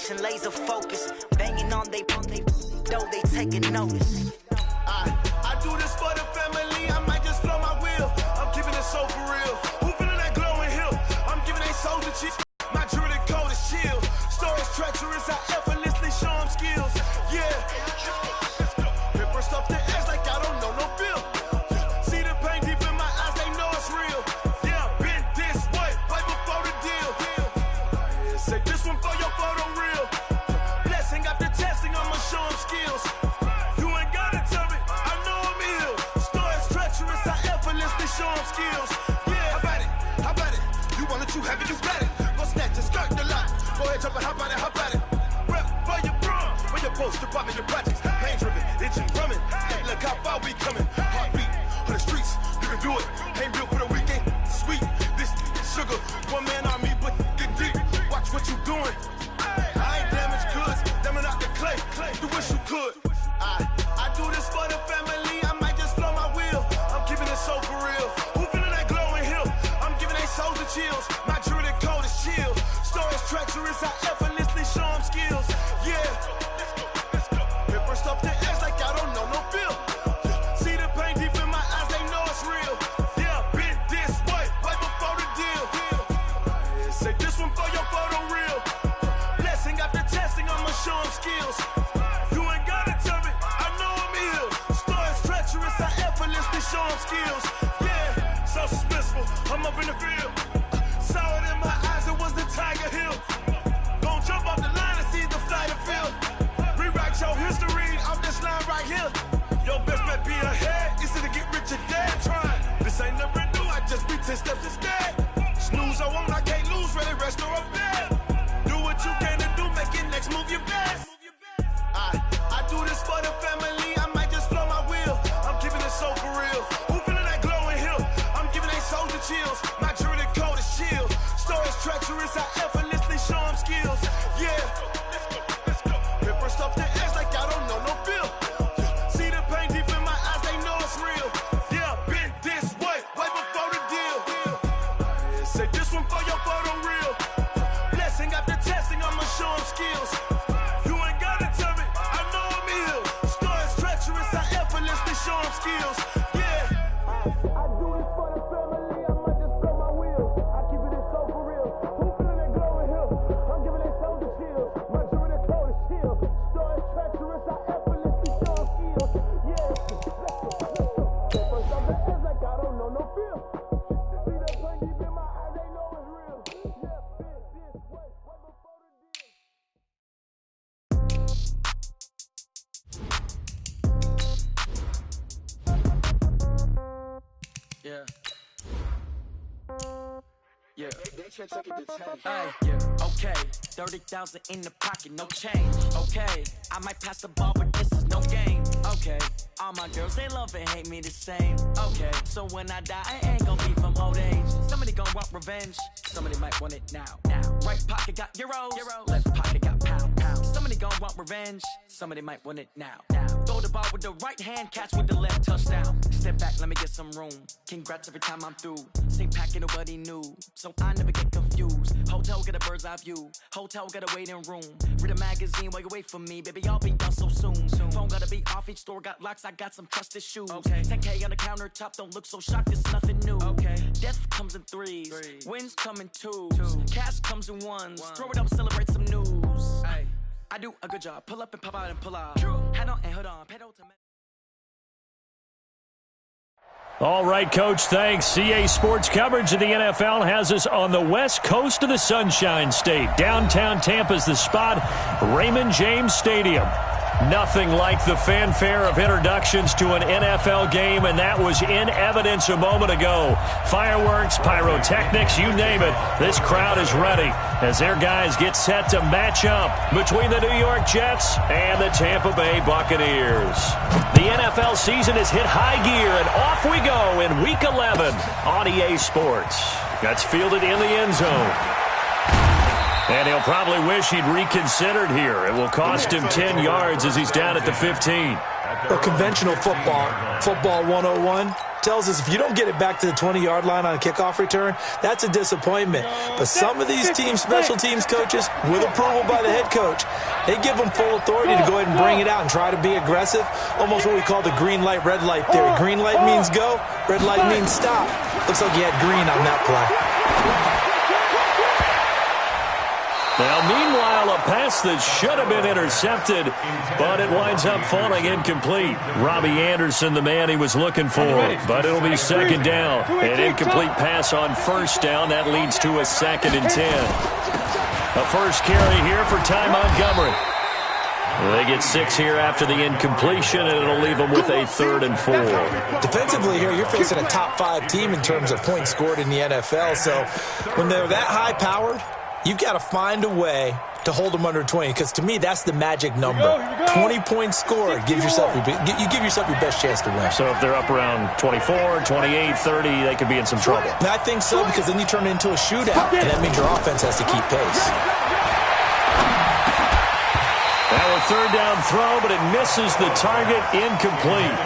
concentration, laser focus. Banging on they though they taking notice. I do this for the family, I might just blow my wheel. I'm keeping it so for real. Who feeling that glowing hill? I'm giving they souls the cheese. My jewelry code is chill. Stories treacherous, I effortlessly show them skills. Yeah. Paper stuff the edge like I don't know no feel. See the pain deep in my eyes, they know it's real. Yeah, been this way, right before the deal. Say this one for your photo reel. Blessing after testing, I'ma show them skills. You ain't gotta tell me, I know I'm ill. Stories treacherous, I effortlessly show them skills. Yeah, how about it? You want it, you have it, you got it. Go snatch and skirt the lot. Go ahead, jump it, hop on it, hop on it. Rep for your bro, for your post, your pop and your projects. Pain driven, itching, drumming. Look how far we coming. Heartbeat on the streets, you can do it. Ain't real for the weekend. Sweet, this sugar. One man army, but get deep. Watch what you doing. I ain't damaged goods, damn it out the clay. You wish you could. I do this for the family, I might just blow my wheel. I'm keeping it so for real. Who feeling that glowing hill? I'm giving they souls the chills. My jewelry code is chill. Stories treacherous, I effortlessly show them skills. Yeah. Paper stuff the edge like I don't know no feel. See the pain deep in my eyes, they know it's real. Yeah, been this way, right before the deal. Say this one for your photo reel. Blessing after testing, I'ma show them skills. You ain't gotta tell me, I know I'm ill. Stories treacherous, I effortlessly show them skills. Yeah, so suspenseful, I'm up in the field. Saw it in my eyes, it was the Tiger Hill. Gon' jump off the line and see the flight of field. Rewrite your history off this line right here. Your best bet be ahead, easy to get rich or dead trying. This ain't never new, I just be 10 steps instead. Snooze I won't, I can't lose, ready, rest or a bed. Do what you can to do, make it next move your best. I do this for the family, I might just blow my wheel. I'm keeping it so for real. Who feeling that glowing hill? I'm giving they souls the chills. My jewelry code is chill. Stories treacherous, I effortlessly show them skills. Yeah. Paper stuff the edge like I don't know no feel. See the pain deep in my eyes, they know it's real. Yeah, been this way, right before the deal. Say this one for your photo reel. Blessing after testing, I'ma show them skills. You ain't gotta tell me, I know I'm ill. Stories treacherous, I effortlessly show them skills. Yeah. I do this for the family, I might just blow my wheel. I keep it so for real. Who feeling that glowing hill? I'm giving they souls the chills. My jewelry code is chill. Stories treacherous, I effortlessly show them skills. Yeah. Paper stuff the edge like I don't know no feel. See that pain deep in my eyes, they know it's real. Yeah, been this way, right before the deal. Yeah. Yeah. Hey, yeah. Okay. 30,000 in the pocket, no change. Okay. I might pass the ball, but this is no game. Okay. All my girls, they love and hate me the same. Okay. So when I die, I ain't gonna be from old age. Somebody gonna want revenge. Somebody might want it now. Right pocket got euros. Left pocket got pound. Somebody gonna want revenge. Somebody might want it now. Throw the ball with the right hand, catch with the left, touchdown. Step back, let me get some room. Congrats every time I'm through. Same packet, nobody knew, so I never get confused. Hotel get a bird's eye view. Hotel got a waiting room. Read a magazine while you wait for me, baby. I'll be done so soon. Phone gotta be off. Each store got locks. I got some trusted shoes. Okay. 10K on the countertop. Don't look so shocked. It's nothing new. Okay. Death comes in threes. Wins come in twos. Cash comes in ones. Throw it up, celebrate some news. Ay. I do a good job. Pull up and pop out and pull out. Head on and hood on. Pedal to. All right, Coach, thanks. CA Sports coverage of the NFL has us on the west coast of the Sunshine State. Downtown Tampa's the spot, Raymond James Stadium. Nothing like the fanfare of introductions to an NFL game, and that was in evidence a moment ago. Fireworks, pyrotechnics, you name it. This crowd is ready as their guys get set to match up between the New York Jets and the Tampa Bay Buccaneers. The NFL season has hit high gear, and off we go in Week 11 on EA Sports. That's fielded in the end zone. And he'll probably wish he'd reconsidered here. It will cost him 10 yards as he's down at the 15. A conventional football 101, tells us if you don't get it back to the 20-yard line on a kickoff return, that's a disappointment. But some of these special teams coaches, with approval by the head coach, they give them full authority to go ahead and bring it out and try to be aggressive, almost what we call the green light, red light theory. Green light means go, red light means stop. Looks like he had green on that play. Now, meanwhile, a pass that should have been intercepted, but it winds up falling incomplete. Robbie Anderson, the man he was looking for, but it'll be second down. An incomplete pass on first down. That leads to a 2nd and 10. A first carry here for Ty Montgomery. They get 6 here after the incompletion, and it'll leave them with a 3rd and 4. Defensively here, you're facing a top 5 team in terms of points scored in the NFL, so when they're that high-powered, you've got to find a way to hold them under 20, because to me, that's the magic number. 20 points scored, you give yourself your best chance to win. So if they're up around 24, 28, 30, they could be in some trouble. I think so, because then you turn it into a shootout, and that means your offense has to keep pace. Now a 3rd down throw, but it misses the target, incomplete.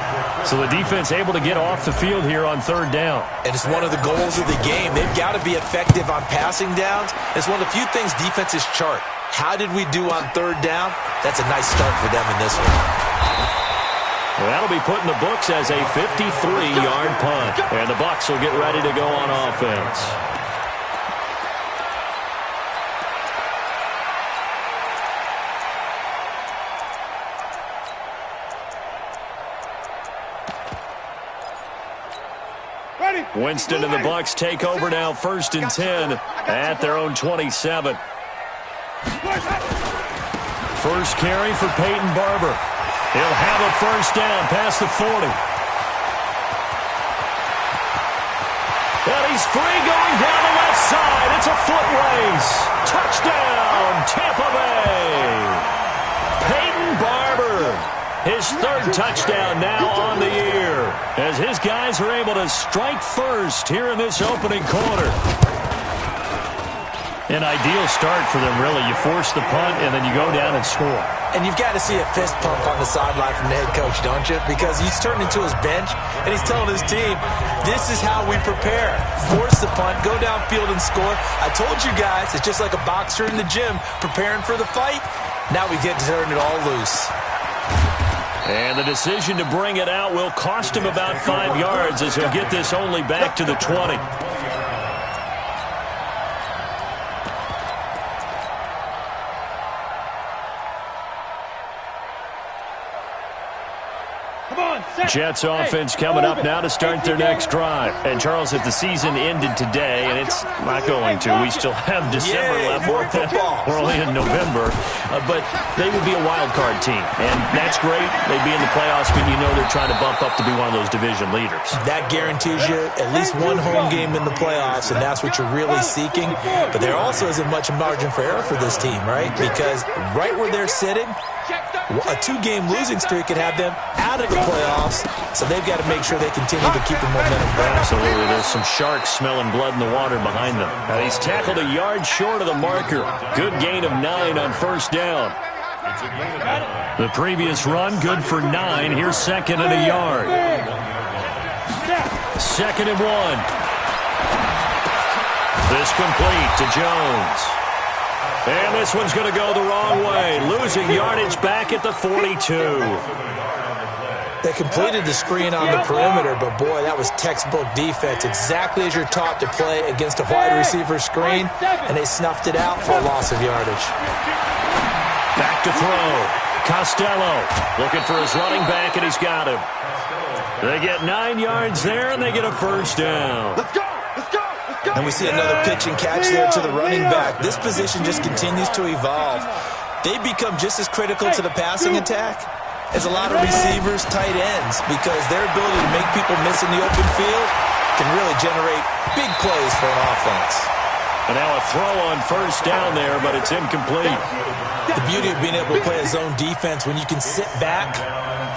So the defense able to get off the field here on 3rd down. And it's one of the goals of the game. They've got to be effective on passing downs. It's one of the few things defenses chart. How did we do on 3rd down? That's a nice start for them in this one. Well, that'll be put in the books as a 53-yard punt. And the Bucs will get ready to go on offense. Winston and the Bucs take over now, 1st and 10 at their own 27. First carry for Peyton Barber. He'll have a first down past the 40. And he's free going down the left side. It's a foot race. Touchdown, Tampa Bay. Peyton Barber. His 3rd touchdown now on the year, as his guys are able to strike first here in this opening quarter. An ideal start for them, really. You force the punt, and then you go down and score. And you've got to see a fist pump on the sideline from the head coach, don't you? Because he's turned into his bench, and he's telling his team, this is how we prepare. Force the punt, go downfield and score. I told you guys, it's just like a boxer in the gym preparing for the fight. Now we get to turn it all loose. And the decision to bring it out will cost him about 5 yards, as he'll get this only back to the 20. Jets offense coming up now to start their next drive. And, Charles, if the season ended today, and it's not going to, we still have December left. We're only in November. But they would be a wild card team. And that's great. They'd be in the playoffs, but you know they're trying to bump up to be one of those division leaders. That guarantees you at least one home game in the playoffs, and that's what you're really seeking. But there also isn't much margin for error for this team, right? Because right where they're sitting, a 2-game losing streak could have them out of the playoffs, so they've got to make sure they continue to keep the momentum going. Absolutely. There's some sharks smelling blood in the water behind them. And he's tackled a yard short of the marker. Good gain of 9 on first down. The previous run, good for 9. Here's 2nd and a yard. 2nd and 1. This complete to Jones. And this one's going to go the wrong way. Losing yardage back at the 42. They completed the screen on the perimeter, but boy, that was textbook defense. Exactly as you're taught to play against a wide receiver screen, and they snuffed it out for a loss of yardage. Back to throw. Costello looking for his running back, and he's got him. They get 9 yards there, and they get a first down. Let's go! Let's go! Let's go! And we see another pitch and catch there to the running back. This position just continues to evolve. They become just as critical to the passing attack as a lot of receivers, tight ends, because their ability to make people miss in the open field can really generate big plays for an offense. And now a throw on first down there, but it's incomplete. The beauty of being able to play a zone defense, when you can sit back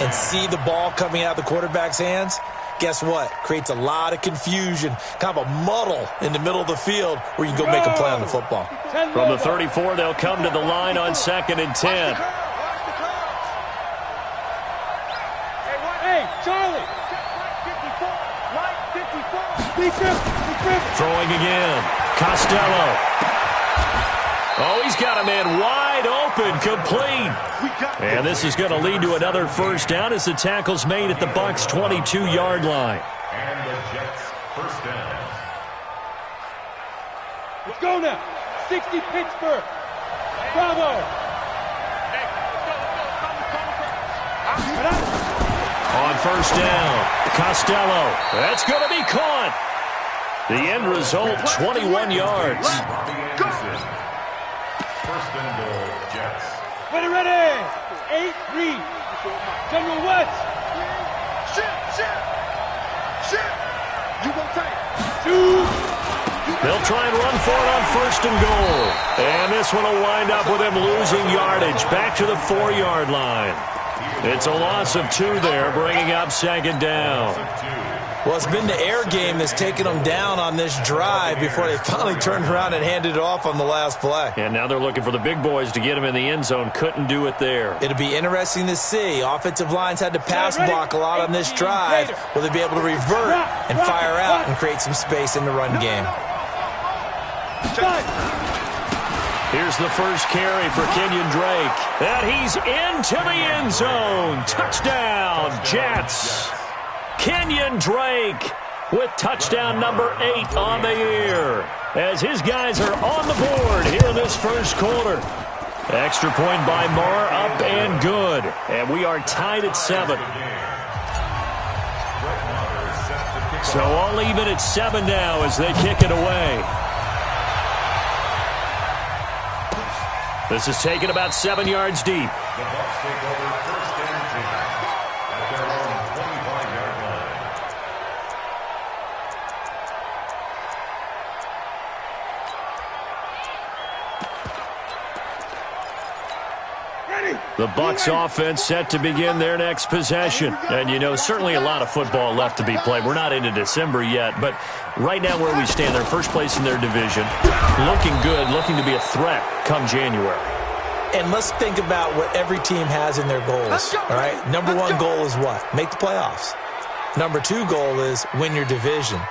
and see the ball coming out of the quarterback's hands, guess what? Creates a lot of confusion, kind of a muddle in the middle of the field where you can go make a play on the football. From the 34, they'll come to the line on 2nd and 10. Hey, Charlie. Throwing again. Costello. Oh, he's got a man wide open, complete. And this is going to lead to another first down as the tackle's made at the Bucs' 22-yard line. And the Jets first down. Let's go now. 60 Pittsburgh. Bravo. On first down, Costello. That's going to be caught. The end result, 21 yards. First and goal, Jets. Ready. 8-3. General West. Shit. You gon' take. They'll try and run for it on first and goal. And this one will wind up with him losing yardage back to the 4-yard line. It's a loss of 2 there, bringing up second down. Well, it's been the air game that's taken them down on this drive before they finally turned around and handed it off on the last play. And now they're looking for the big boys to get him in the end zone. Couldn't do it there. It'll be interesting to see. Offensive lines had to pass block a lot on this drive. Will they be able to revert and fire out and create some space in the run game? Here's the first carry for Kenyon Drake. And he's into the end zone. Touchdown, Jets. Kenyon Drake with touchdown number 8 on the year as his guys are on the board here in this first quarter. Extra point by Marr, up and good. And we are tied at 7. So all even at 7 now as they kick it away. This is taken about 7 yards deep. The Bucs take over first and 10 at their own 25-yard line. The Bucs offense set to begin their next possession. And, you know, certainly a lot of football left to be played. We're not into December yet, but right now where we stand, they're first place in their division. Looking good, looking to be a threat come January. And let's think about what every team has in their goals, all right? Number 1 goal is what? Make the playoffs. Number 2 goal is win your division.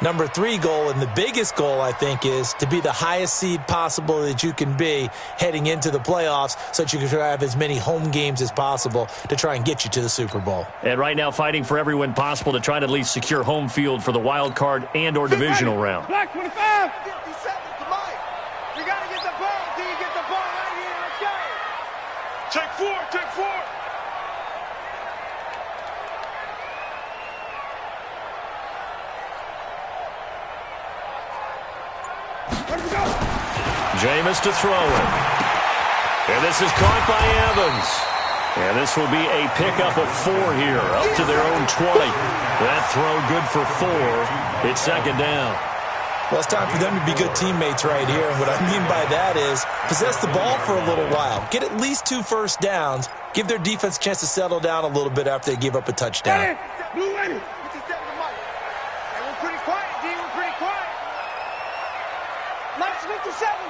Number 3 goal, and the biggest goal, I think, is to be the highest seed possible that you can be heading into the playoffs so that you can have as many home games as possible to try and get you to the Super Bowl. And right now fighting for every win possible to try to at least secure home field for the wild card and or divisional round. Black 25. 50 seconds to Mike. You got to get the ball. Can you get the ball right here? Let's go. Take 4. Jameis to throw it. And this is caught by Evans. And this will be a pickup of 4 here, up to their own 20. That throw good for 4. It's second down. Well, it's time for them to be good teammates right here. And what I mean by that is possess the ball for a little while. Get at least 2 first downs. Give their defense a chance to settle down a little bit after they give up a touchdown. Blue ready. 57 to Mike. Hey, we're pretty quiet, D. We're pretty quiet. Mike's 57.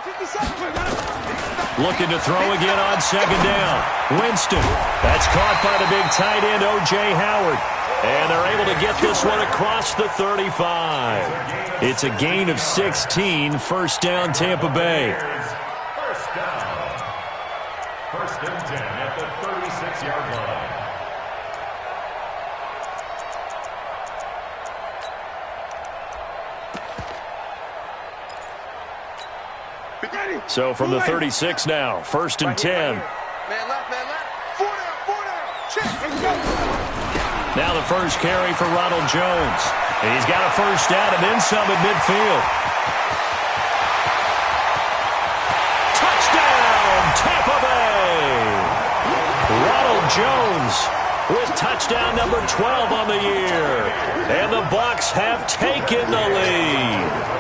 Looking to throw again on second down. Winston. That's caught by the big tight end, O.J. Howard. And they're able to get this one across the 35. It's a gain of 16. First down, Tampa Bay. First down. First and 10 at the 36-yard line. So from the 36 now, first and 10. Man left. 4 down. Check. Let's go. Now the first carry for Ronald Jones. He's got a first down and then some at midfield. Touchdown, Tampa Bay! Ronald Jones with touchdown number 12 on the year. And the Bucs have taken the lead.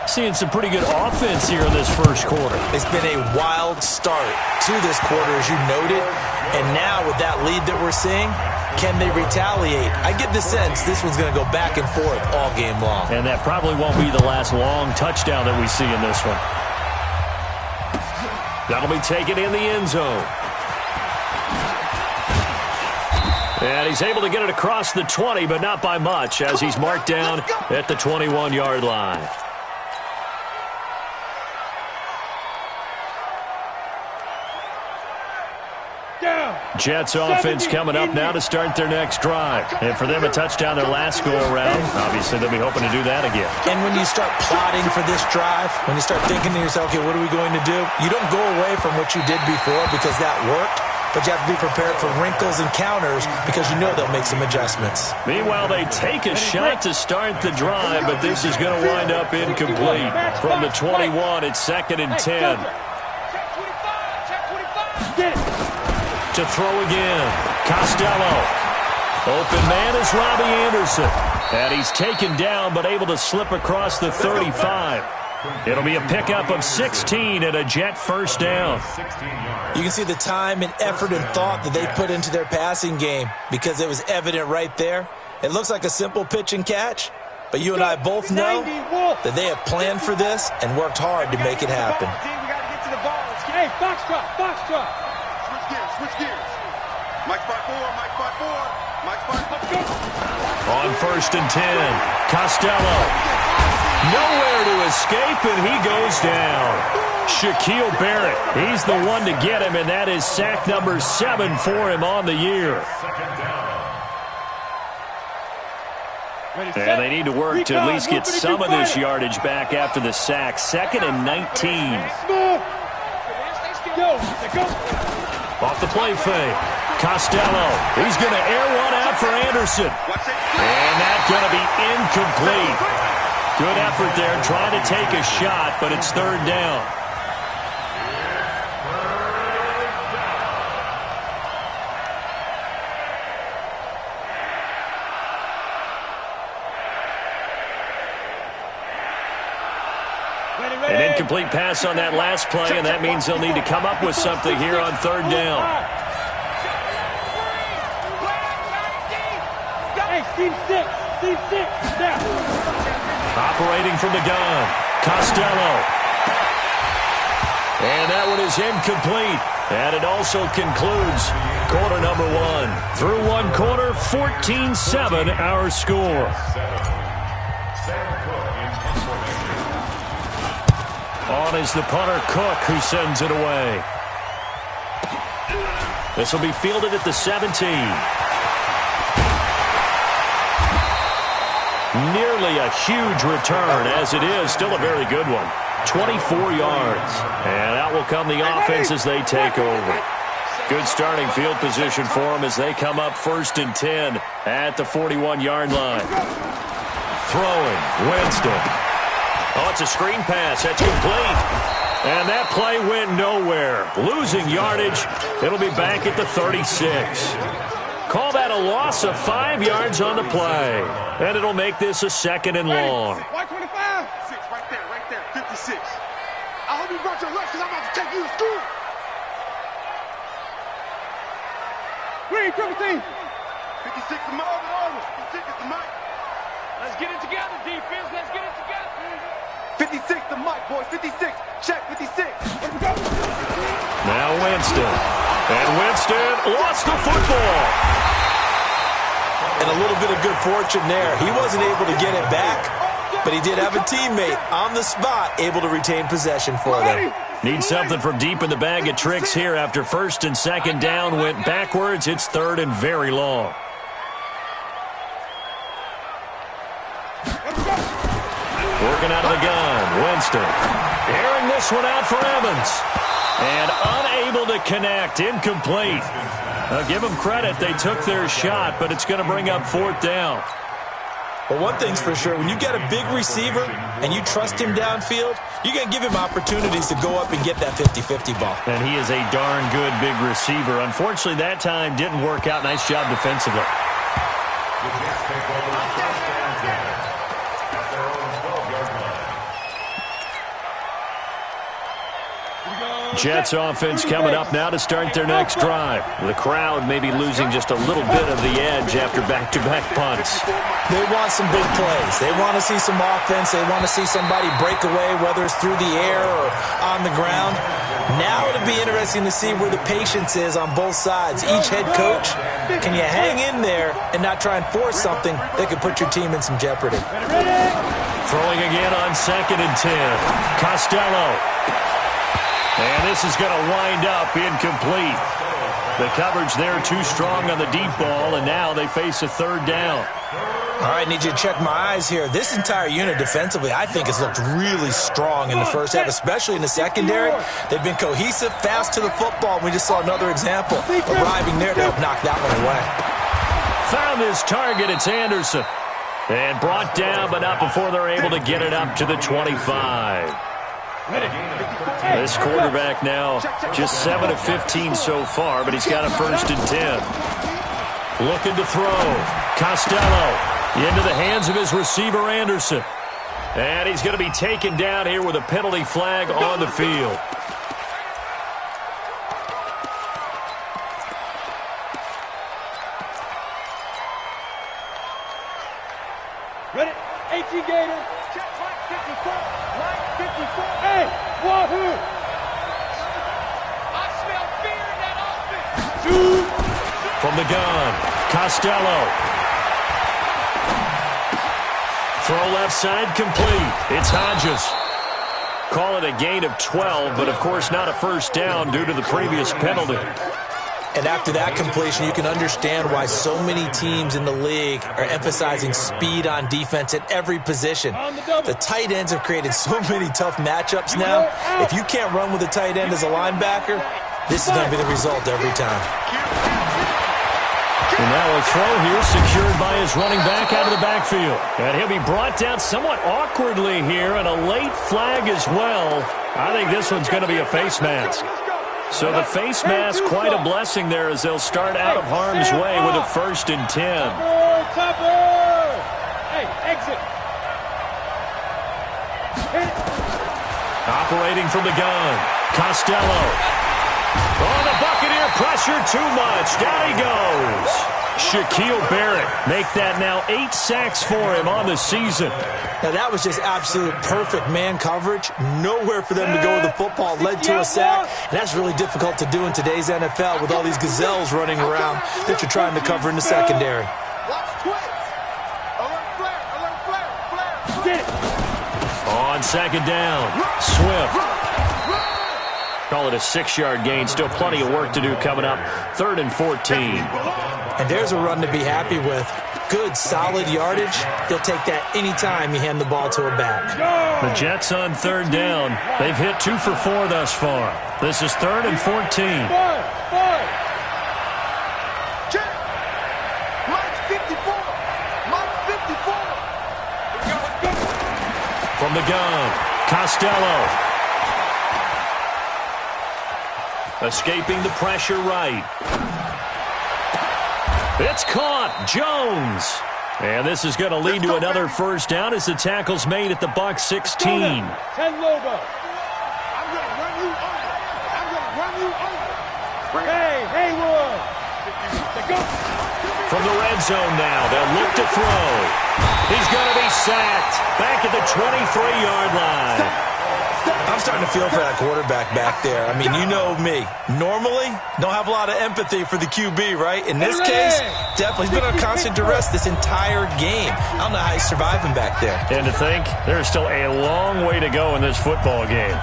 Seeing some pretty good offense here in this first quarter. It's been a wild start to this quarter, as you noted. And now with that lead that we're seeing, can they retaliate? I get the sense this one's going to go back and forth all game long. And that probably won't be the last long touchdown that we see in this one. That'll be taken in the end zone. And he's able to get it across the 20, but not by much, as he's marked down at the 21-yard line. Jets offense coming up now to start their next drive. And for them, a touchdown their last go-around. Obviously, they'll be hoping to do that again. And when you start plotting for this drive, when you start thinking to yourself, okay, what are we going to do? You don't go away from what you did before because that worked, but you have to be prepared for wrinkles and counters because you know they'll make some adjustments. Meanwhile, they take a shot to start the drive, but this is going to wind up incomplete. From the 21, it's 2nd and 10. To throw again. Costello. Open man is Robbie Anderson. And he's taken down, but able to slip across the 35. It'll be a pickup of 16 and a Jet first down. You can see the time and effort and thought that they put into their passing game because it was evident right there. It looks like a simple pitch and catch, but you and I both know that they have planned for this and worked hard to make it happen. Hey, box drop. Switch gears. Mike spot 4, Mike spot 4, Mike spot 4. On 1st and 10, Costello. Nowhere to escape, and he goes down. Shaquille Barrett, he's the one to get him, and that is sack number 7 for him on the year. And they need to work to at least get some of this yardage back after the sack. 2nd and 19. Off the play fake. Costello. He's going to air one out for Anderson. And that's going to be incomplete. Good effort there trying to take a shot, but it's 3rd down. An incomplete pass on that last play, and that means they'll need to come up with something here on 3rd down. Hey, team 6. Now. Operating from the gun, Costello. And that one is incomplete. And it also concludes quarter number 1. Through one quarter, 14-7 our score. On is the punter, Cook, who sends it away. This will be fielded at the 17. Nearly a huge return, as it is still a very good one. 24 yards. And out will come the offense as they take over. Good starting field position for them as they come up 1st and 10 at the 41-yard line. Throwing, Winston. Oh, it's a screen pass. That's complete. And that play went nowhere. Losing yardage. It'll be back at the 36. Call that a loss of 5 yards on the play. And it'll make this a 2nd and long. White 25. 6, right there. 56. I hope you brought your lunch because I'm about to take you to school. Green, triple team. 56 to Marvin Arnold. 56 to Mike. Let's get it together, defense. Let's get it together. 56 to Mike, boys. 56. Check 56. Now Winston. And Winston lost the football. And a little bit of good fortune there. He wasn't able to get it back, but he did have a teammate on the spot able to retain possession for them. Need something from deep in the bag of tricks here after 1st and 2nd down went backwards. It's 3rd and very long. Working out of the gun, Winston. Airing this one out for Evans. And unable to connect, incomplete. Now give them credit, they took their shot, but it's going to bring up 4th down. But one thing's for sure, when you got a big receiver and you trust him downfield, you're going to give him opportunities to go up and get that 50-50 ball. And he is a darn good big receiver. Unfortunately, that time didn't work out. Nice job defensively. Jets offense coming up now to start their next drive. The crowd may be losing just a little bit of the edge after back-to-back punts. They want some big plays. They want to see some offense. They want to see somebody break away, whether it's through the air or on the ground. Now it'll be interesting to see where the patience is on both sides. Each head coach, can you hang in there and not try and force something that could put your team in some jeopardy? Throwing again on 2nd and 10. Costello. And this is going to wind up incomplete. The coverage there too strong on the deep ball, and now they face a 3rd down. All right, need you to check my eyes here. This entire unit defensively, I think, has looked really strong in the first half, especially in the secondary. They've been cohesive, fast to the football. We just saw another example arriving there to help knock that one away. Found his target. It's Anderson. And brought down, but not before they're able to get it up to the 25. This quarterback now just 7 of 15 so far, but he's got a 1st and 10. Looking to throw. Costello into the hands of his receiver, Anderson. And he's going to be taken down here with a penalty flag on the field. Ready? 18 Gator. Check line 54. Line 54. Hey, wahoo! I smell fear in that offense. From the gun, Costello. Throw left side complete. It's Hodges. Call it a gain of 12, but of course not a 1st down due to the previous penalty. And after that completion, you can understand why so many teams in the league are emphasizing speed on defense at every position. The tight ends have created so many tough matchups now. If you can't run with a tight end as a linebacker, this is going to be the result every time. And now a throw here secured by his running back out of the backfield. And he'll be brought down somewhat awkwardly here, and a late flag as well. I think this one's going to be a face mask. So the face mask, quite a blessing there as they'll start out of harm's way with a 1st and 10. Hey, exit. Operating from the gun, Costello. Oh, the Buccaneer pressure too much. Down he goes. Shaquille Barrett make that now 8 sacks for him on the season. Now that was just absolute perfect man coverage. Nowhere for them to go with the football. Led to a sack. And that's really difficult to do in today's NFL with all these gazelles running around that you're trying to cover in the secondary. On 2nd down, Swift. Call it a 6-yard gain. Still plenty of work to do coming up. 3rd and 14. And there's a run to be happy with. Good, solid yardage. You'll take that anytime you hand the ball to a back. The Jets on 3rd down. They've hit 2 for 4 thus far. This is 3rd and 14. Check. Mike 54. Mike 54. From the gun, Costello. Escaping the pressure right. It's caught. Jones. And this is going to lead to another 1st down as the tackle's made at the Bucs 16. 10 Lobo. I'm going to run you over. I'm going to run you over. Hey, Haywood. Go. From the red zone now, they'll look to throw. He's going to be sacked back at the 23-yard line. I'm starting to feel for that quarterback back there. I mean, you know me. Normally, don't have a lot of empathy for the QB, right? In this case, definitely. He's been on constant duress this entire game. I don't know how he's surviving back there. And to think, there's still a long way to go in this football game.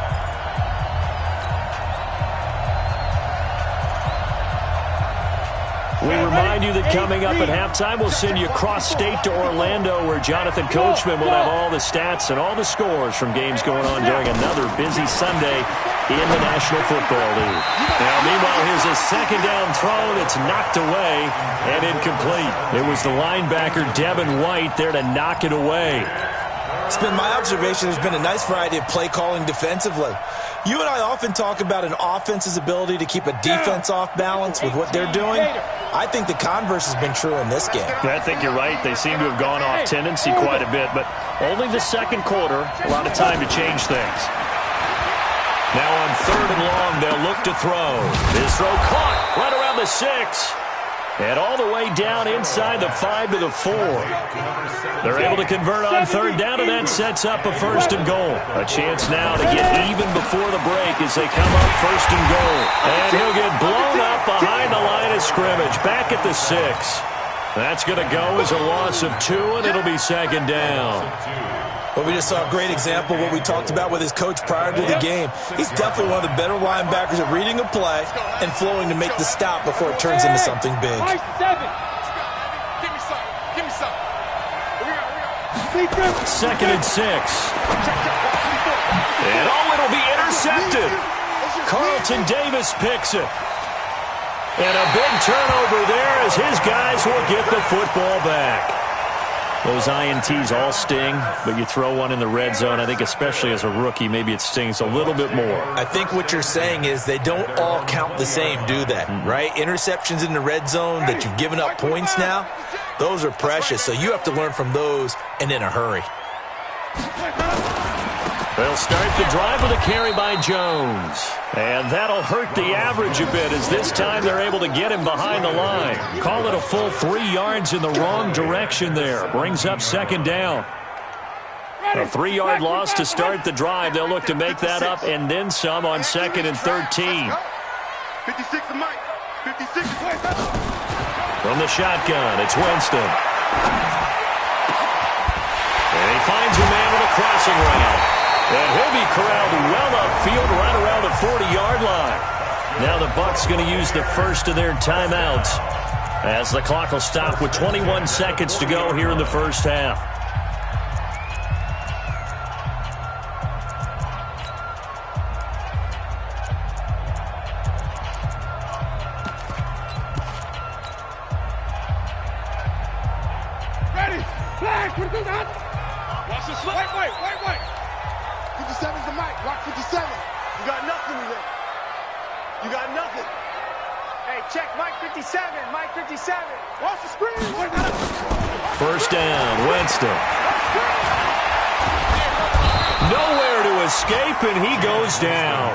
We remind you that coming up at halftime, we'll send you cross-state to Orlando, where Jonathan Coachman will have all the stats and all the scores from games going on during another busy Sunday in the National Football League. Now, meanwhile, here's a 2nd down throw that's knocked away and incomplete. It was the linebacker, Devin White, there to knock it away. It's been my observation there's been a nice variety of play calling defensively. You and I often talk about an offense's ability to keep a defense off balance with what they're doing. I think the converse has been true in this game. I think you're right. They seem to have gone off tendency quite a bit, but only the 2nd quarter, a lot of time to change things. Now on 3rd and long, they'll look to throw. His throw caught right around the 6. And all the way down inside the 5 to the 4. They're able to convert on third down, and that sets up a 1st and goal. A chance now to get even before the break as they come up 1st and goal. And he'll get blown up behind the line of scrimmage, back at the 6. That's going to go as a loss of 2, and it'll be 2nd down. Well, we just saw a great example of what we talked about with his coach prior to the game. He's definitely one of the better linebackers at reading a play and flowing to make the stop before it turns into something big. 7. Give me some. Give me some. Here we go. 2nd and 6. And it'll be intercepted. Carlton Davis picks it. And a big turnover there as his guys will get the football back. Those INTs all sting, but you throw one in the red zone, I think especially as a rookie, maybe it stings a little bit more. I think what you're saying is they don't all count the same, do they? Right? Interceptions in the red zone that you've given up points now, those are precious, so you have to learn from those and in a hurry. They'll start the drive with a carry by Jones. And that'll hurt the average a bit as this time they're able to get him behind the line. Call it a full 3 yards in the wrong direction there. Brings up 2nd down. A 3-yard loss to start the drive. They'll look to make that up and then some on 2nd and 13. 56 to Mike. 56. From the shotgun, it's Winston. And he finds a man with a crossing route. And he'll be corralled well upfield right around the 40-yard line. Now the Bucs going to use the first of their timeouts as the clock will stop with 21 seconds to go here in the first half. Ready. Flag. What is that? Watch the slip. Wait. 57's the mic. Rock 57. You got nothing today. You got nothing. Hey, check Mike 57. Mike 57. Watch the screen. First down, Winston. Nowhere to escape, and he goes down.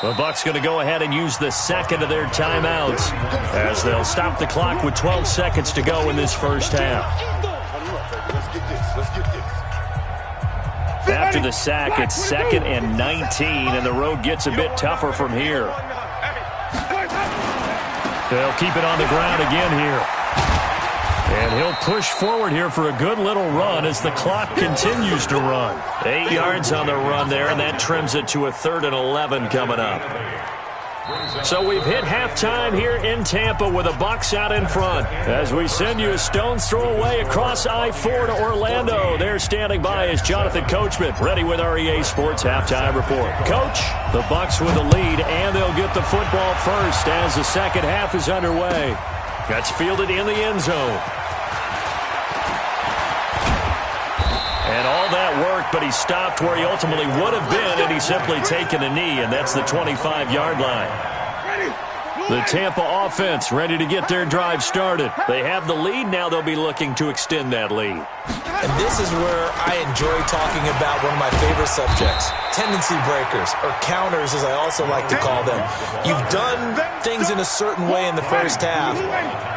The Bucs going to go ahead and use the 2nd of their timeouts as they'll stop the clock with 12 seconds to go in this first half. After the sack, it's 2nd and 19, and the road gets a bit tougher from here. They'll keep it on the ground again here. And he'll push forward here for a good little run as the clock continues to run. 8 yards on the run there, and that trims it to a 3rd and 11 coming up. So we've hit halftime here in Tampa with the Bucs out in front. As we send you a stone's throw away across I-4 to Orlando. There standing by is Jonathan Coachman, ready with our EA Sports Halftime Report. Coach, the Bucs with the lead, and they'll get the football first as the second half is underway. That's fielded in the end zone. And all that worked, but he stopped where he ultimately would have been, and he's simply taken a knee, and that's the 25-yard line. The Tampa offense ready to get their drive started. They have the lead. Now they'll be looking to extend that lead. And this is where I enjoy talking about one of my favorite subjects, tendency breakers, or counters as I also like to call them. You've done things in a certain way in the first half,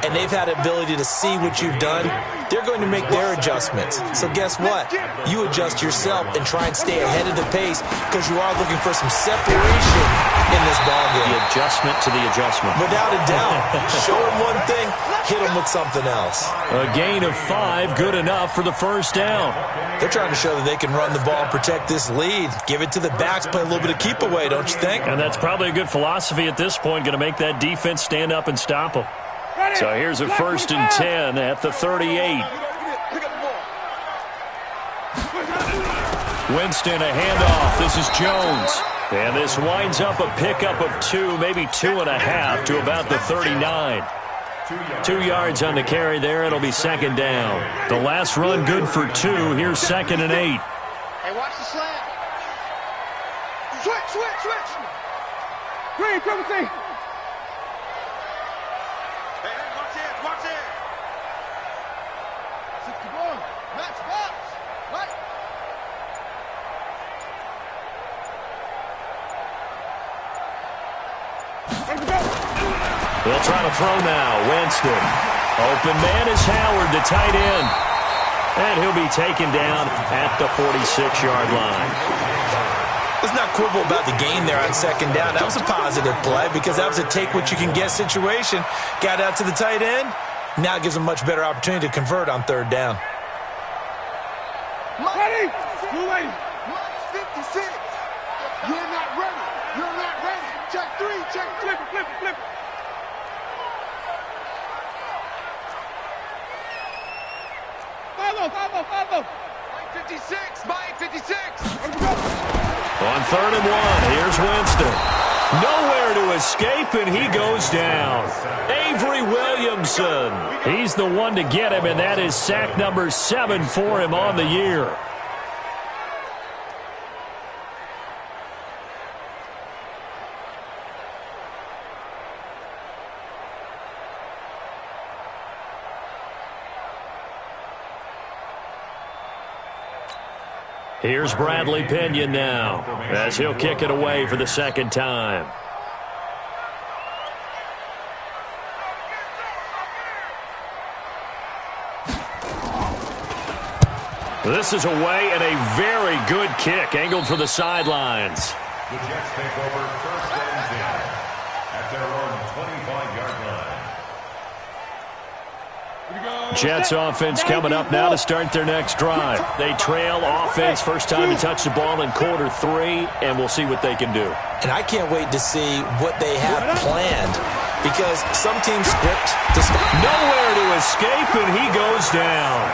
and they've had the ability to see what you've done. They're going to make their adjustments. So guess what? You adjust yourself and try and stay ahead of the pace because you are looking for some separation in this ballgame. The adjustment to the adjustment. Without a doubt. Show them one thing, hit them with something else. A gain of 5, good enough for the first down. They're trying to show that they can run the ball and protect this lead. Give it to the backs, play a little bit of keep away, don't you think? And that's probably a good philosophy at this point, going to make that defense stand up and stop them. So here's a 1st and 10 at the 38. Winston, a handoff. This is Jones. And this winds up a pickup of 2, maybe 2.5 to about the 39. 2 yards on the carry there. It'll be 2nd down. The last run good for 2. Here's 2nd and 8. Hey, watch the slant. Switch. Green, triple T. Watch it. 61. Match box. What? Ready to go. They'll try to throw now. Winston. Open man is Howard, the tight end. And he'll be taken down at the 46-yard line. Let's not quibble about the gain there on second down. That was a positive play because that was a take-what-you-can-get situation. Got out to the tight end. Now it gives them a much better opportunity to convert on third down. Ready? You're ready. 56. You're not ready. You're not ready. Check 3. Check flip it, flip it, flip it. Follow. Mike 56. Mike 56. On third and one, here's Winston. Nowhere to escape, and he goes down. Avery Williamson. He's the one to get him, and that is sack number 7 for him on the year. Here's Bradley Pinion now, as he'll kick it away for the second time. This is away and a very good kick, angled for the sidelines. The Jets take over first and 10 at their own 25-yard line. Jets offense coming up now to start their next drive. They trail offense first time to touch the ball in quarter 3, and we'll see what they can do. And I can't wait to see what they have planned because some teams script to nowhere to escape, and he goes down.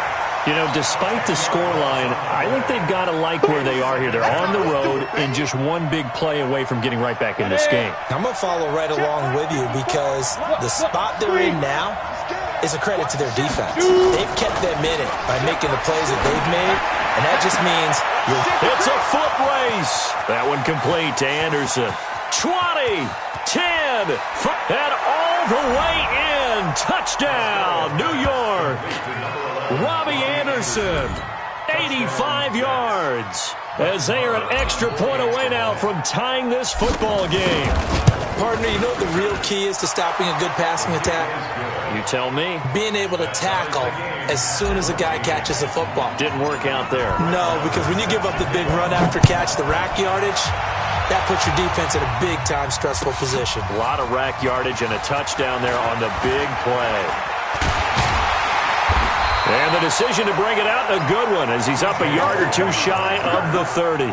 You know, despite the scoreline, I think they've got to like where they are here. They're on the road and just one big play away from getting right back in this game. I'm going to follow right along with you because the spot they're in now is a credit to their defense. They've kept them in it by making the plays that they've made, and that just means it's a foot race. That one complete to Anderson. 20, 10, and all the way in. Touchdown, New York. Robbie Anderson, 85 yards, as they are an extra point away now from tying this football game. Partner, you know what the real key is to stopping a good passing attack? You tell me. Being able to tackle as soon as a guy catches the football. Didn't work out there. No, because when you give up the big run after catch, the rack yardage, that puts your defense in a big-time stressful position. A lot of rack yardage and a touchdown there on the big play. And the decision to bring it out, a good one, as he's up a yard or two shy of the 30.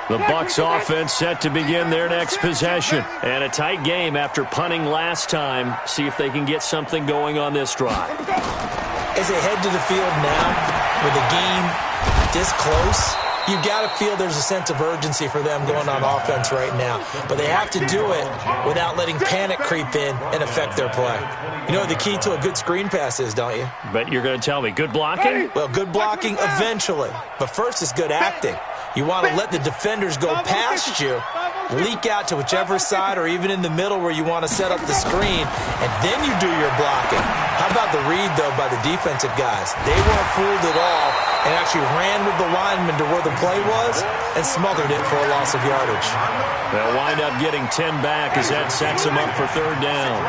The Bucs offense set to begin their next possession. And a tight game after punting last time. See if they can get something going on this drive. As they head to the field now, with the game this close, you've got to feel there's a sense of urgency for them going on offense right now. But they have to do it without letting panic creep in and affect their play. You know what the key to a good screen pass is, don't you? But you're going to tell me, good blocking? Well, good blocking eventually. But first is good acting. You want to let the defenders go past you, leak out to whichever side or even in the middle where you want to set up the screen, and then you do your blocking. How about the read, though, by the defensive guys? They weren't fooled at all and actually ran with the lineman to where the play was and smothered it for a loss of yardage. They'll wind up getting 10 back as that sets them up for third down.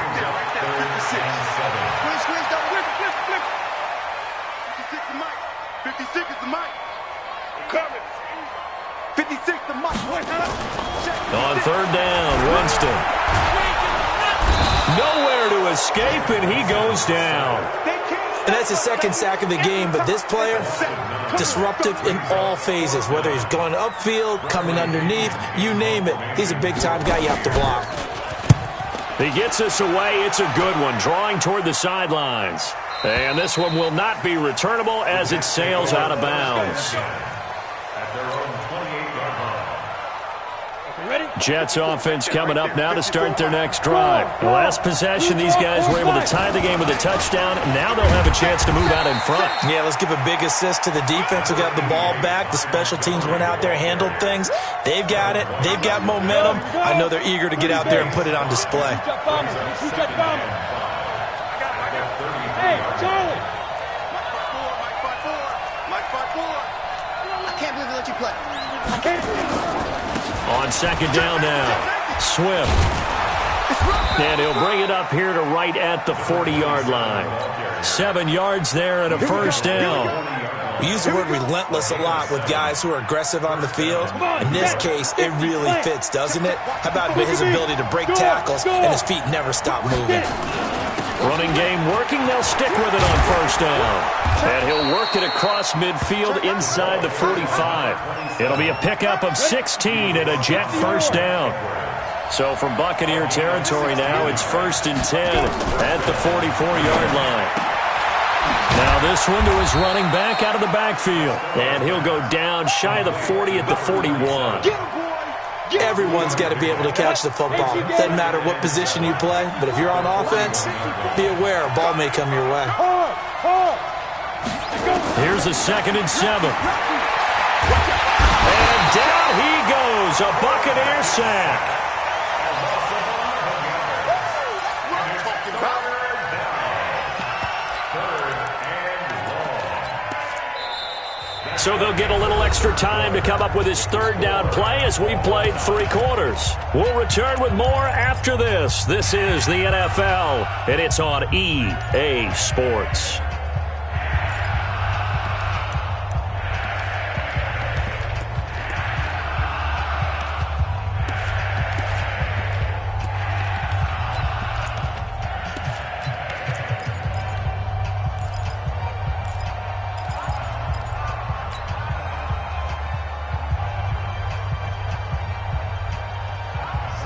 56 is the mic. Coming. 56 the mic. On third down, Winston. Nowhere to escape, and he goes down. And that's his second sack of the game, but this player, disruptive in all phases, whether he's going upfield, coming underneath, you name it. He's a big-time guy you have to block. He gets us away. It's a good one, drawing toward the sidelines. And this one will not be returnable as it sails out of bounds. Jets offense coming up now to start their next drive. Last possession, these guys were able to tie the game with a touchdown. Now they'll have a chance to move out in front. Yeah, let's give a big assist to the defense who got the ball back. The special teams went out there, handled things. They've got it. They've got momentum. I know they're eager to get out there and put it on display. Hey, Charlie! Mike 5-4. I can't believe they let you play. I can't. On second down now, Swift. And he'll bring it up here to right at the 40-yard line. 7 yards there and a first down. We use the word relentless a lot with guys who are aggressive on the field. In this case, it really fits, doesn't it? How about his ability to break tackles and his feet never stop moving? Running game working. They'll stick with it on first down. And he'll work it across midfield inside the 45. It'll be a pickup of 16 and a Jet first down. So from Buccaneer territory now, it's 1st and 10 at the 44-yard line. Now this one to his running back out of the backfield. And he'll go down shy of the 40 at the 41. Everyone's got to be able to catch the football. Doesn't matter what position you play, but if you're on offense, be aware a ball may come your way. Here's a 2nd and 7. And down he goes, a Buccaneer sack. So they'll get a little extra time to come up with his 3rd down play as we've played 3 quarters. We'll return with more after this. This is the NFL, and it's on EA Sports.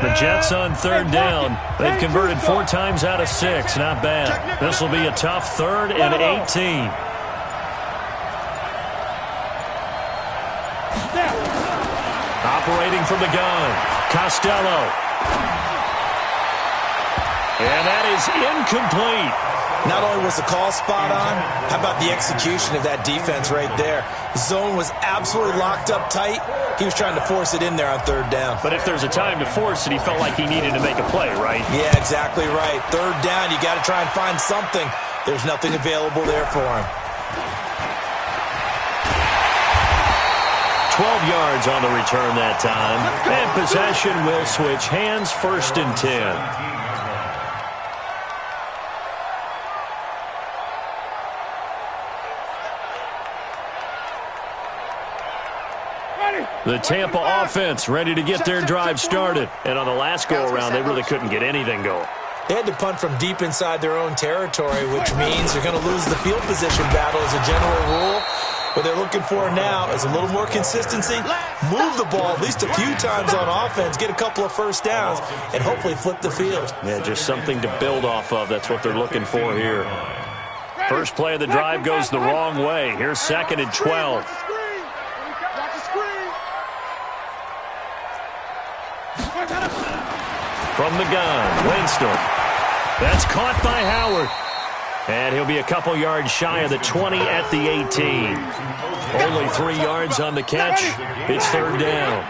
The Jets on 3rd down. They've converted 4 times out of 6. Not bad. This will be a tough 3rd and 18. Operating from the gun, Costello. And that is incomplete. Not only was the call spot on, how about the execution of that defense right there? The zone was absolutely locked up tight. He was trying to force it in there on 3rd down. But if there's a time to force it, he felt like he needed to make a play, right? Yeah, exactly right. 3rd down, you got to try and find something. There's nothing available there for him. 12 yards on the return that time. And possession will switch hands, 1st and 10. The Tampa offense ready to get their drive started. And on the last go-around, they really couldn't get anything going. They had to punt from deep inside their own territory, which means they're going to lose the field position battle as a general rule. What they're looking for now is a little more consistency, move the ball at least a few times on offense, get a couple of first downs, and hopefully flip the field. Yeah, just something to build off of. That's what they're looking for here. First play of the drive goes the wrong way. Here's 2nd and 12. From the gun, Winston. That's caught by Howard. And he'll be a couple yards shy of the 20 at the 18. Only 3 yards on the catch. It's 3rd down.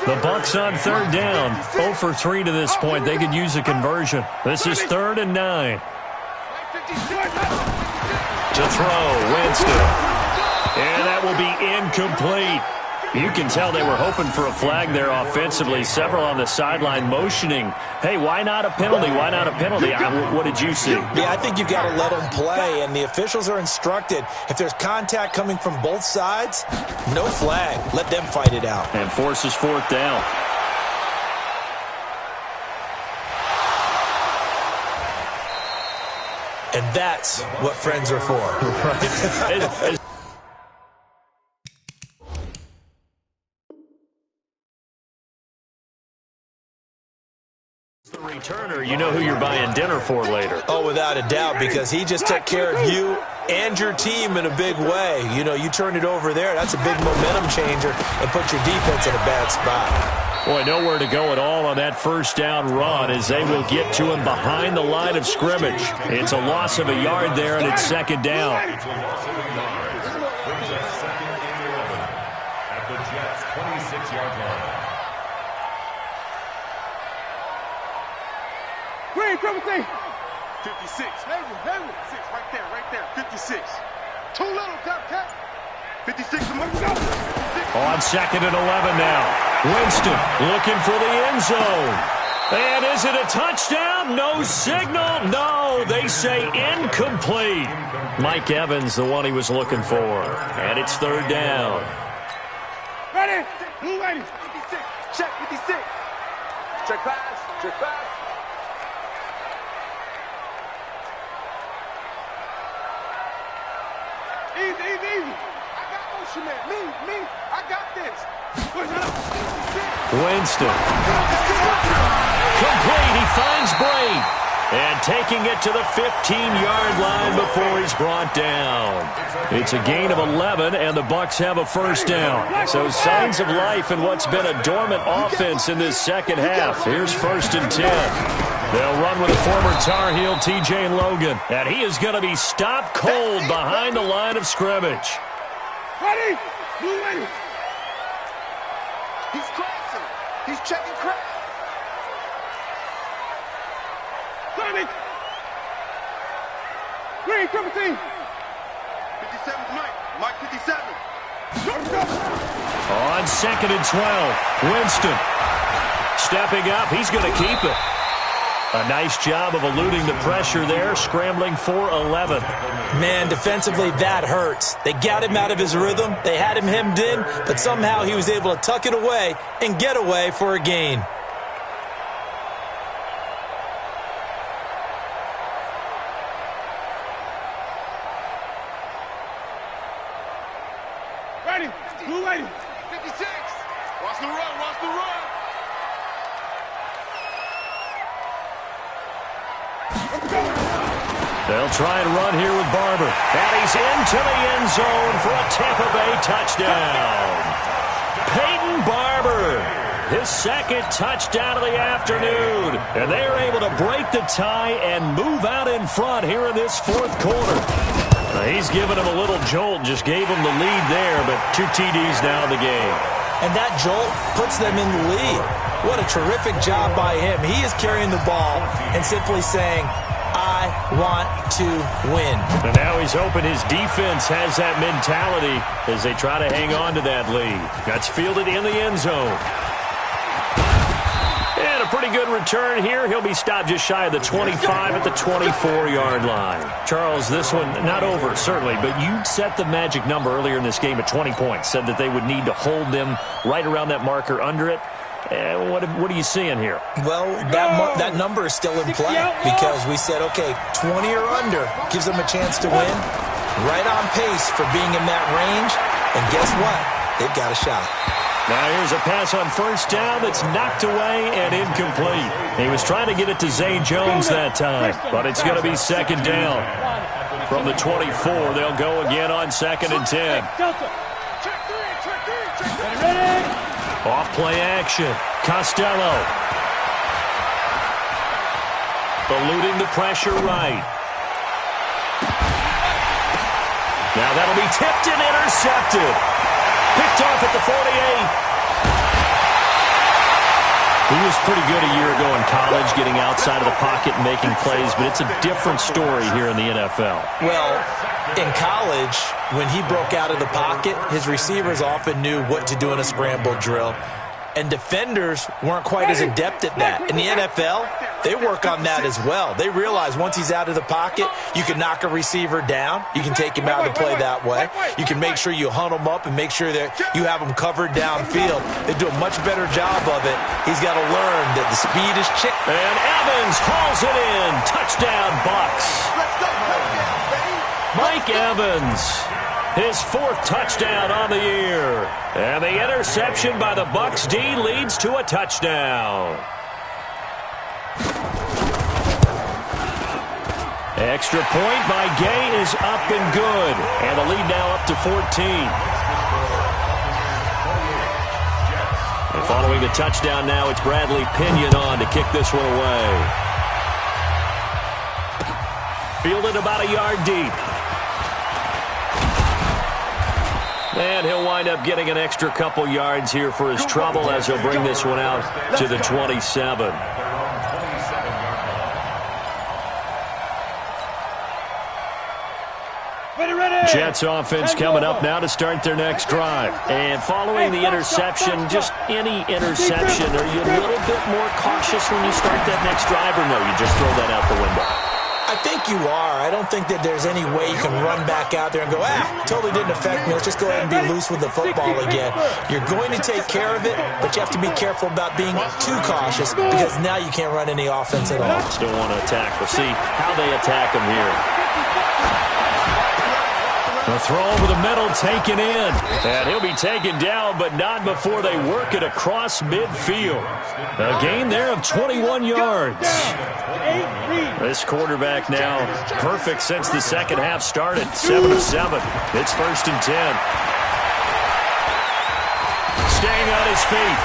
The Bucs on 3rd down. 0 for 3 to this point. They could use a conversion. This is 3rd and 9. To throw, Winston. And that will be incomplete. You can tell they were hoping for a flag there offensively. Several on the sideline motioning, hey, why not a penalty? Why not a penalty? What did you see? Yeah, I think you've got to let them play, and the officials are instructed. If there's contact coming from both sides, no flag. Let them fight it out. And forces 4th down. And that's what friends are for. Right. Returner, you know who you're buying dinner for later. Oh, without a doubt, because he just took care of you and your team in a big way. You know, you turn it over there, that's a big momentum changer and put your defense in a bad spot. Boy, nowhere to go at all on that first down run as they will get to him behind the line of scrimmage. It's a loss of a yard there, and it's 2nd down. At the Jets' 26-yard line. Green, triple T. 56. Hayward. 6, right there. 56. Too little, top cat. 56, go. On 2nd and 11 now. Winston looking for the end zone. And is it a touchdown? No signal. No, they say incomplete. Mike Evans, the one he was looking for. And it's third down. Ready? Blue ready. 56. Check 56. Check pass. Check pass. Easy, easy, easy. I got motion, man. Me. I got this. Winston. Complete. He finds Braid. And taking it to the 15-yard line before he's brought down. It's a gain of 11, and the Bucs have a first down. So signs of life in what's been a dormant offense in this second half. Here's 1st and 10. They'll run with the former Tar Heel T.J. Logan. And he is going to be stopped cold behind the line of scrimmage. Ready? Blue ready. He's crossing. He's checking crack. Sonic. Green, triple team. 57 tonight. Mike 57. On 2nd and 12, Winston stepping up. He's going to keep it. A nice job of eluding the pressure there, scrambling for 11. Man, defensively, that hurts. They got him out of his rhythm. They had him hemmed in, but somehow he was able to tuck it away and get away for a gain. Ready? Blue ready. 56. Watch the run. Watch the run. They'll try and run here with Barber. And he's into the end zone for a Tampa Bay touchdown. Peyton Barber, his second touchdown of the afternoon. And they are able to break the tie and move out in front here in this fourth quarter. He's given him a little jolt, just gave him the lead there, but 2 TDs now in the game. And that jolt puts them in the lead. What a terrific job by him. He is carrying the ball and simply saying, I want to win. And now he's hoping his defense has that mentality as they try to hang on to that lead. That's fielded in the end zone. And a pretty good return here. He'll be stopped just shy of the 25 at the 24-yard line. Charles, this one not over, certainly, but you set the magic number earlier in this game at 20 points, said that they would need to hold them right around that marker under it. What are you seeing here? Well, that number is still in play because we said, okay, 20 or under gives them a chance to win. Right on pace for being in that range. And guess what? They've got a shot. Now here's a pass on first down that's knocked away and incomplete. He was trying to get it to Zay Jones that time, but it's going to be second down. From the 24, they'll go again on 2nd and 10. Off play action. Costello. Eluding the pressure right. Now that'll be tipped and intercepted. Picked off at the 48. He was pretty good a year ago in college, getting outside of the pocket and making plays, but it's a different story here in the NFL. Well, in college, when he broke out of the pocket, his receivers often knew what to do in a scramble drill. And defenders weren't quite as adept at that. In the NFL, they work on that as well. They realize once he's out of the pocket, you can knock a receiver down. You can take him out and play that way. You can make sure you hunt him up and make sure that you have him covered downfield. They do a much better job of it. He's got to learn that the speed is chick. And Evans hauls it in. Touchdown, Bucs. Mike Evans. His 4th touchdown on the year. And the interception by the Bucs D leads to a touchdown. Extra point by Gay is up and good. And the lead now up to 14. And following the touchdown now, it's Bradley Pinion on to kick this one away. Fielded about a yard deep. And he'll wind up getting an extra couple yards here for his trouble as he'll bring this one out to the 27. Jets offense coming up now to start their next drive. And following the interception, just any interception, are you a little bit more cautious when you start that next drive, or no, you just throw that out the window? I think you are. I don't think that there's any way you can run back out there and go, totally didn't affect me. Let's just go ahead and be loose with the football again. You're going to take care of it, but you have to be careful about being too cautious because now you can't run any offense at all. Still want to attack. We'll see how they attack them here. The throw over the middle taken in. And he'll be taken down, but not before they work it across midfield. A gain there of 21 yards. This quarterback now perfect since the second half started. 7 of 7. It's 1st and 10. Staying on his feet.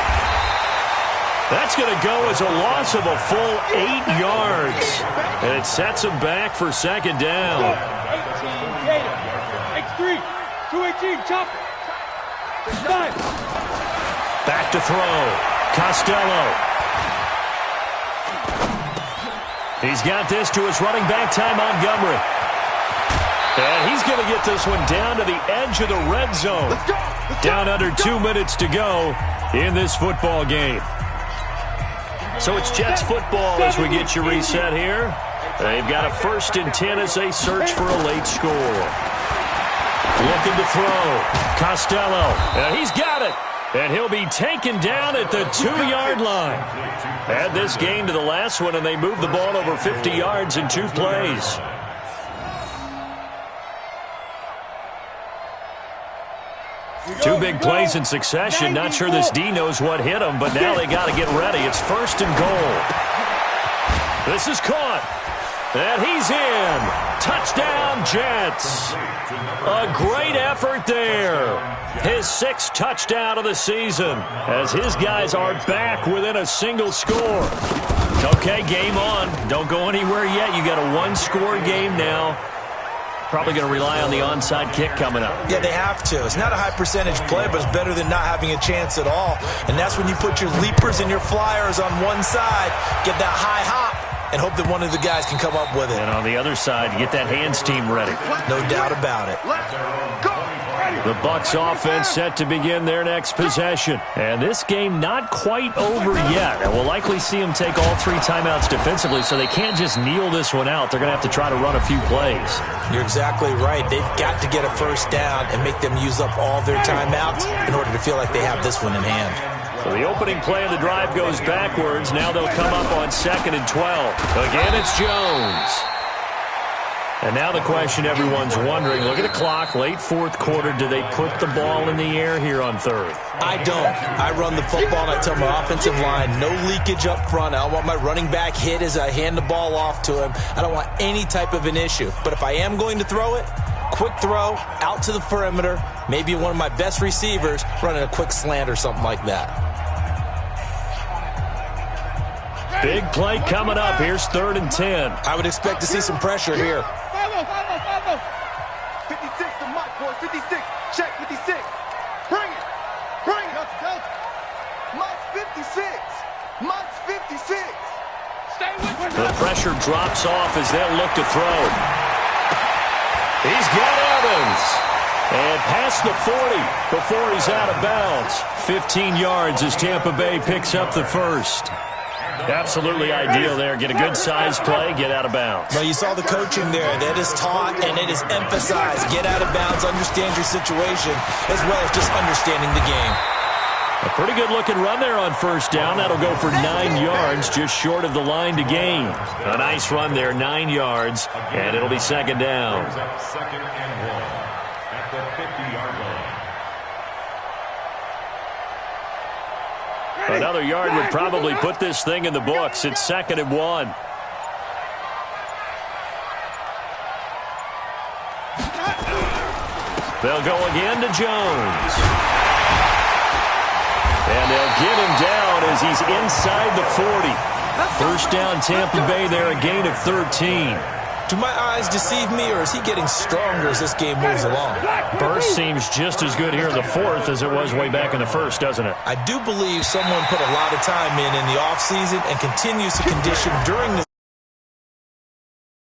That's going to go as a loss of a full 8 yards. And it sets him back for second down. 218, chop it. Back to throw. Costello. He's got this to his running back, Ty Montgomery. And he's going to get this one down to the edge of the red zone. Down under 2 minutes to go in this football game. So it's Jets football as we get you reset here. They've got a 1st and 10 as they search for a late score. Looking to throw. Costello. And he's got it. And he'll be taken down at the 2-yard line. Add this game to the last one, and they move the ball over 50 yards in 2 plays. Two big plays in succession. Not sure this D knows what hit him, but now they got to get ready. It's 1st and goal. This is caught. And he's in. Touchdown, Jets. A great effort there. His 6th touchdown of the season as his guys are back within a single score. Okay, game on. Don't go anywhere yet. You got a 1-score game now. Probably going to rely on the onside kick coming up. Yeah, they have to. It's not a high-percentage play, but it's better than not having a chance at all. And that's when you put your leapers and your flyers on one side, get that high hop, and hope that one of the guys can come up with it. And on the other side, get that hands team ready. No doubt about it. The Bucs offense set to begin their next possession. And this game not quite over yet. And we'll likely see them take all 3 timeouts defensively, so they can't just kneel this one out. They're going to have to try to run a few plays. You're exactly right. They've got to get a 1st down and make them use up all their timeouts in order to feel like they have this one in hand. So the opening play of the drive goes backwards. Now they'll come up on 2nd and 12. Again, it's Jones. And now the question everyone's wondering, look at the clock, late 4th quarter, do they put the ball in the air here on 3rd? I don't. I run the football, and I tell my offensive line, no leakage up front. I don't want my running back hit as I hand the ball off to him. I don't want any type of an issue. But if I am going to throw it, quick throw, out to the perimeter, maybe one of my best receivers running a quick slant or something like that. Big play coming up. Here's 3rd and 10. I would expect to see some pressure here. 56 to Mike, boys. 56. Check 56. Bring it. Bring it. Mike's 56. Mike's 56. Stay with me. The pressure drops off as they'll look to throw. He's got Evans. And past the 40 before he's out of bounds. 15 yards as Tampa Bay picks up the 1st. Absolutely ideal there. Get a good size play, get out of bounds. Well, you saw the coaching there. That is taught and it is emphasized. Get out of bounds, understand your situation, as well as just understanding the game. A pretty good looking run there on 1st down. That'll go for 9 yards, just short of the line to gain. A nice run there, 9 yards, and it'll be 2nd down. 2nd and 1 at the 50-yard line. Another yard would probably put this thing in the books. It's 2nd and 1. They'll go again to Jones. And they'll get him down as he's inside the 40. 1st down, Tampa Bay there, a gain of 13. Do my eyes deceive me, or is he getting stronger as this game moves along? Burst seems just as good here in the 4th as it was way back in the 1st, doesn't it? I do believe someone put a lot of time in the offseason and continues to condition during the